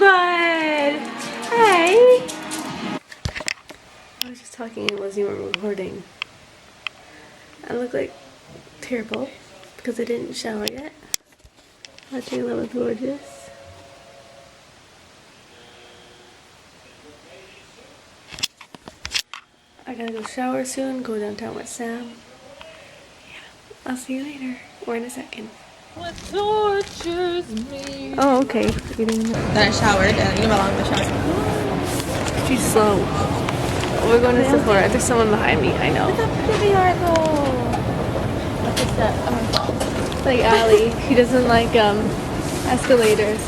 bud. Hey. I was just talking, it wasn't even recording. I look like terrible because I didn't shower yet. I think that was gorgeous. I gotta go shower soon, go downtown with Sam. Yeah, I'll see you later, or in a second. What tortures me. Oh, okay. Then I showered, and you know how long the shower. She's slow. We're going to Sephora. There's someone behind me. I know. Look how pretty they are, though. Look at that. Oh, Like Allie. She doesn't like escalators.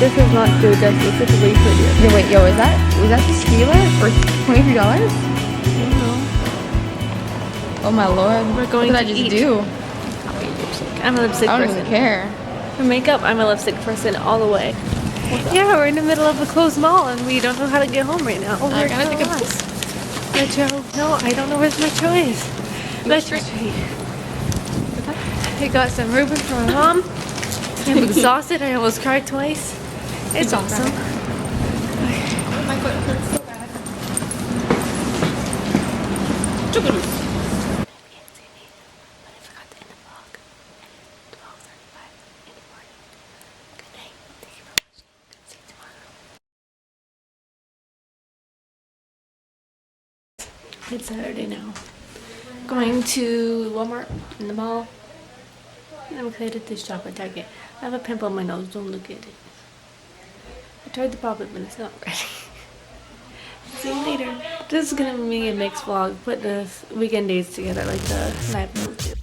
This is not good, justice. This is way prettier. yeah, wait, yo, was that the Steeler for $23? I don't know. Oh my lord. We're going what to did I eat. just do? I'm a lipstick I don't person. even care. For makeup, I'm a lipstick person all the way. Yeah, we're in the middle of a closed mall and we don't know how to get home right now. Oh, I gotta think of Metro. No, I don't know where Metro is. Metro Street. I got some Reuben for my mom. I'm exhausted. I almost cried twice. It's awesome. My foot hurts so bad. It's Saturday now. Going to Walmart in the mall. And I'm excited to shop at Target. I have a pimple on my nose. Don't look at it. I tried to pop it, but it's not ready. See you later. This is gonna be a mixed vlog. Put the weekend days together like the night vlogs do.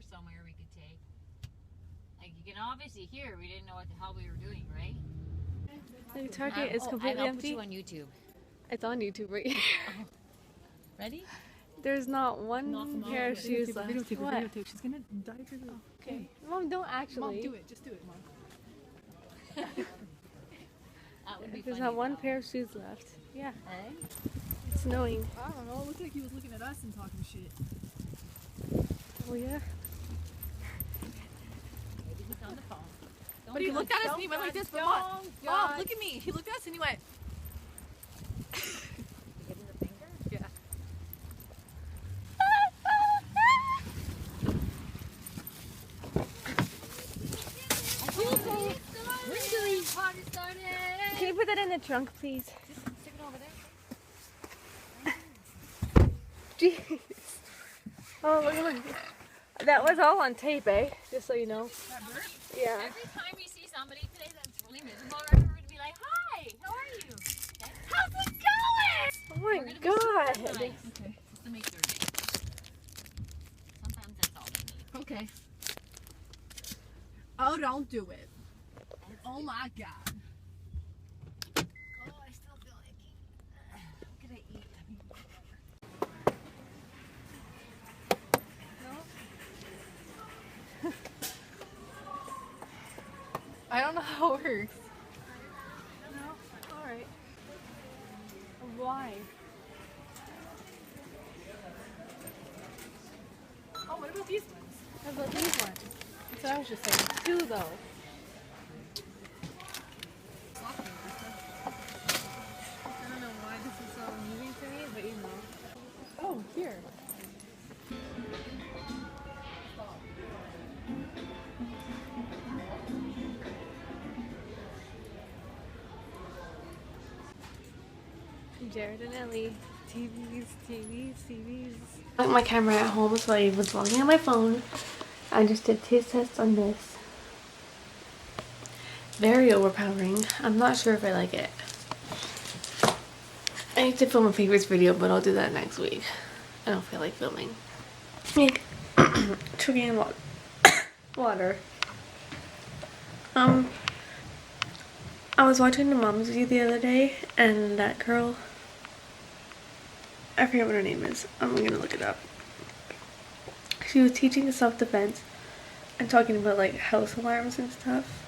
Somewhere we could take. Like, you can obviously hear we didn't know what the hell we were doing, right? The Target is completely I'll empty. put you on YouTube. It's on YouTube right here. Ready? There's not one pair of shoes left. Videotape, What? videotape. She's gonna die for the. Okay. Mom, don't actually. Mom, do it. Just do it, Mom. That would be There's funny, not one though. pair of shoes left. Yeah. Hey? It's snowing. I don't know. It looked like he was looking at us and talking shit. Oh yeah. Maybe he's on the phone. But he looked at us and he went like this. But Mom, look at me. He looked at us and he went. Give him the finger? Yeah. Party started! Can you put that in the trunk, please? Just stick it over there. Jeez. Oh, look. That was all on tape, eh? Just so you know. Yeah. Every time we see somebody today that's really miserable, we're going to be like, hi, how are you? Okay. How's it going? Oh my god. Nice. Okay. Just to make their day. Sometimes that's all they need. Okay. Oh, don't do it. Oh my god. I don't know how it works. No? Alright. Why? Oh, what about these ones? How about these ones? That's what I was just saying. Two though. I don't know why this is so amusing to me, but you know. Oh, here. Jared and Ellie. TVs. I got my camera at home, so I was vlogging on my phone. I just did taste tests on this. Very overpowering. I'm not sure if I like it. I need to film a favorites video, but I'll do that next week. I don't feel like filming. Make drinking water. I was watching the Mom's View the other day, and that girl, I forget what her name is. I'm gonna look it up. She was teaching self-defense and talking about like house alarms and stuff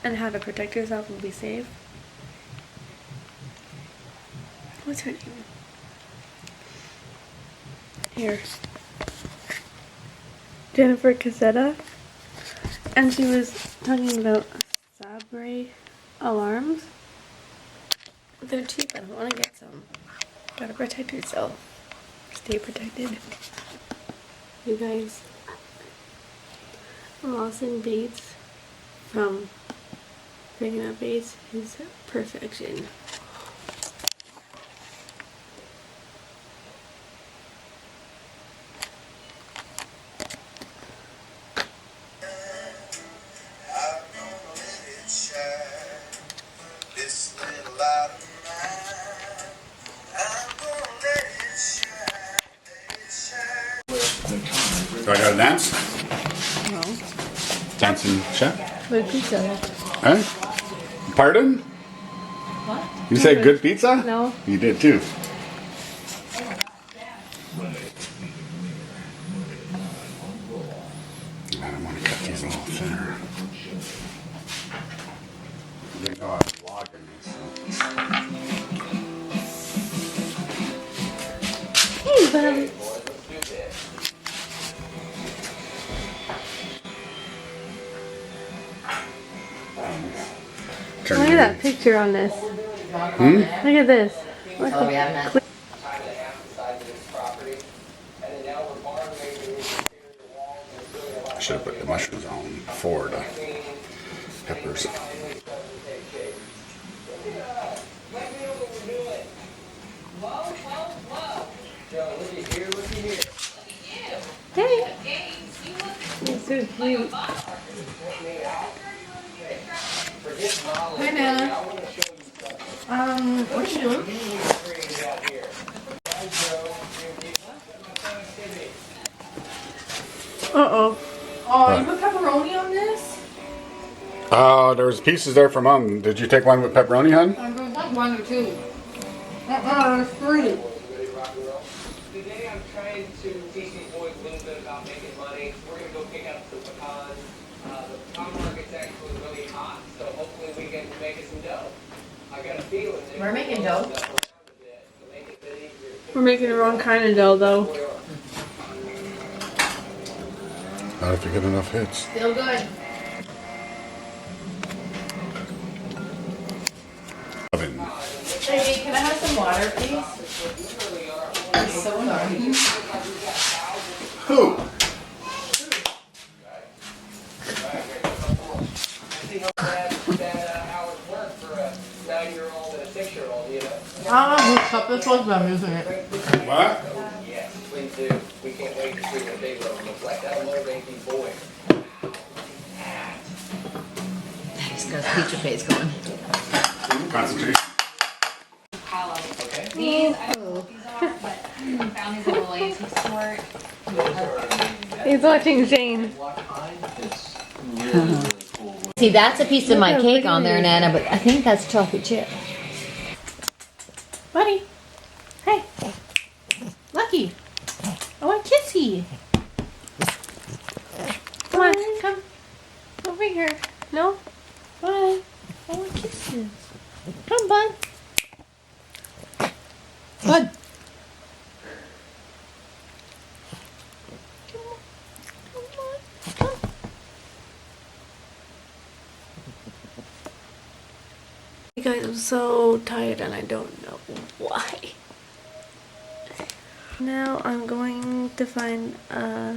and how to protect yourself and be safe. What's her name? Here. Jennifer Cassetta. And she was talking about Sabre alarms. They're cheap. I don't want to get some. Gotta protect yourself. Stay protected. You guys, Lawson Bates from Breaking Up Bates is perfection. Do I gotta dance? No. Dancing chef? Good pizza. Huh? Pardon? What? You say good pizza? No. You did too. I don't want to cut these a little thinner. They know I'm vlogging this. Hey, buddy. Look at that picture on this. Look at this. Look at I should have put the mushrooms on before the peppers. Hey. You're so cute. Hi, Nana. What you doing? Uh-oh. Oh, you put pepperoni on this? There's pieces there for Mom. Did you take one with pepperoni, hon? I'm going to one or two. There's three. Today I'm trying to teach these boys a little bit about making money. We're going to go pick up some pecans. The pecan market's actually really hot, so hopefully we can make us some dough. I got a feeling that We're making dough. We're making the wrong kind of dough, though. Not if you get enough hits. Feel good. Oven. Hey, can I have some water, please? It's so annoying. Who? Whose cup this was, but I'm using it. What? Yes, please do. We can't wait to see what big road looks like. That'll motivate these boys. He's got his pizza face going. Concentrate. These, I don't know what these are, but I found these little antique sort. He's watching Zane. See, that's a piece of my cake on there, Nana, but I think that's chocolate chip. Buddy. Hey. Lucky. I want kissy. Come on, come. Over here. No. No? Bye. I want kisses. Come, bud. Bud. You guys, I'm so tired and I don't know why. Now I'm going to find a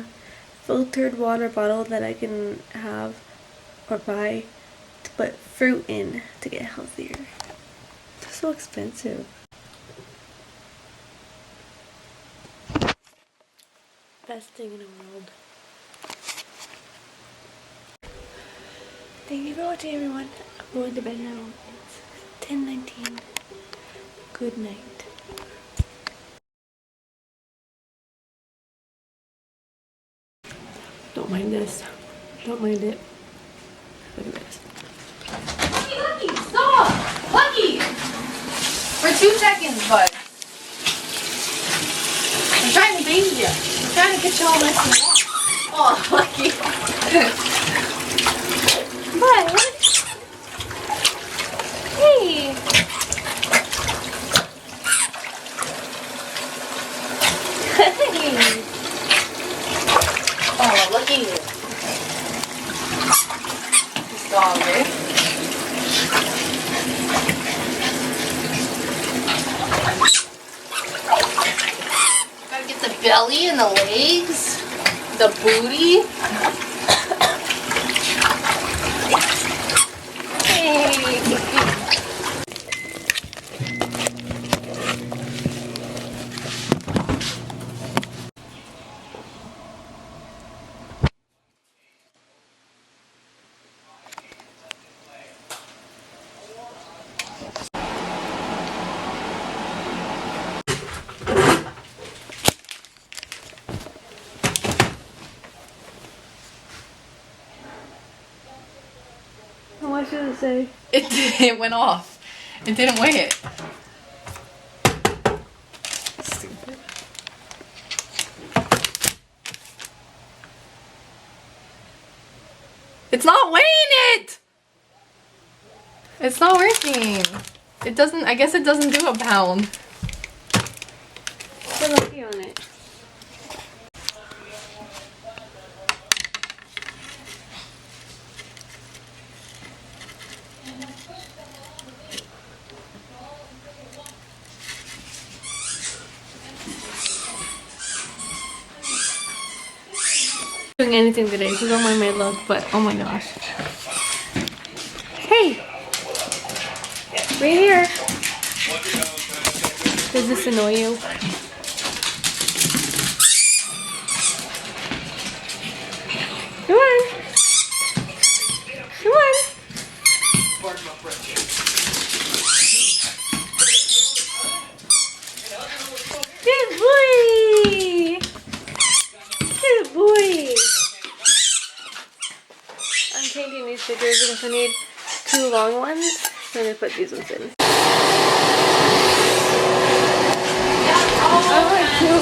filtered water bottle that I can have or buy to put fruit in to get healthier. It's so expensive. Best thing in the world. Thank you for watching, everyone. I'm going to bed now. It's 10:19. Good night. Don't mind this. Don't mind it. Look at this. Lucky, stop! Lucky! For 2 seconds, bud. I'm trying to bathe you. I'm trying to get you all nice and warm. Oh, Lucky. Bud. Hey. Hey. Oh, look at you. This dog, right? Gotta get the belly and the legs, the booty. Hey. What should it say? It went off. It didn't weigh it. Stupid. It's not weighing it! It's not working. It doesn't, I guess it doesn't do a pound. Put Lucky on it. Doing anything today, so don't mind my look, but oh my gosh. Hey! Right here. Does this annoy you? Come on. Come on. Good boy. Good boy. I'm changing these stickers because I need 2 long ones. So I'm going to put these ones in. I like two.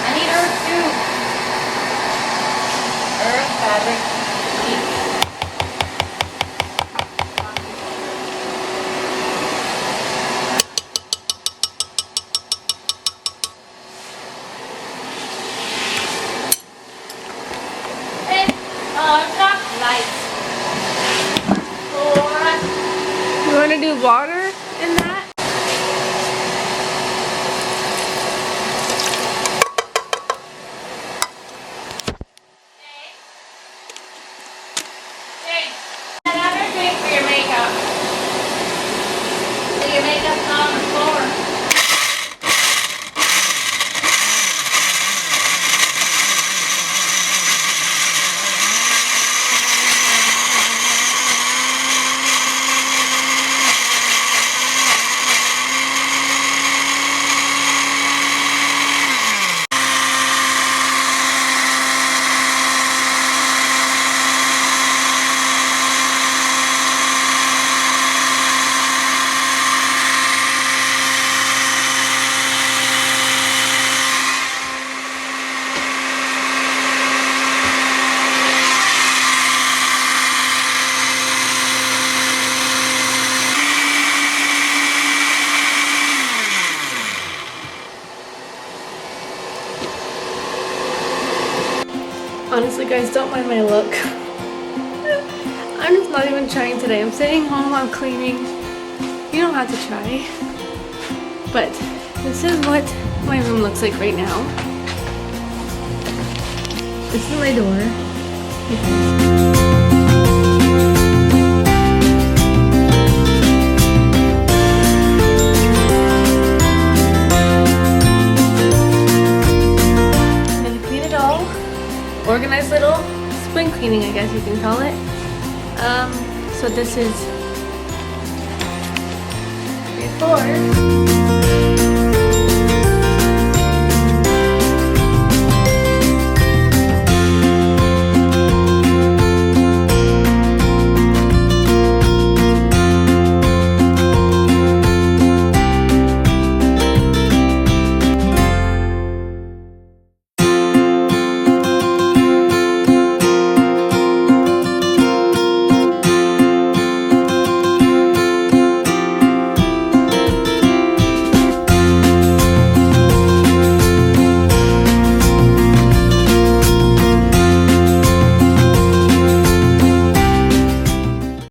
I need earth too. Earth, fabric, ink. You want to do water in that? Another drink for your makeup. So your makeup's not on the floor. Honestly, guys, don't mind my look. I'm just not even trying today. I'm sitting home, I'm cleaning. You don't have to try. But this is what my room looks like right now. This is my door. I'm gonna clean it all. Organized little spring cleaning, I guess you can call it. So this is before.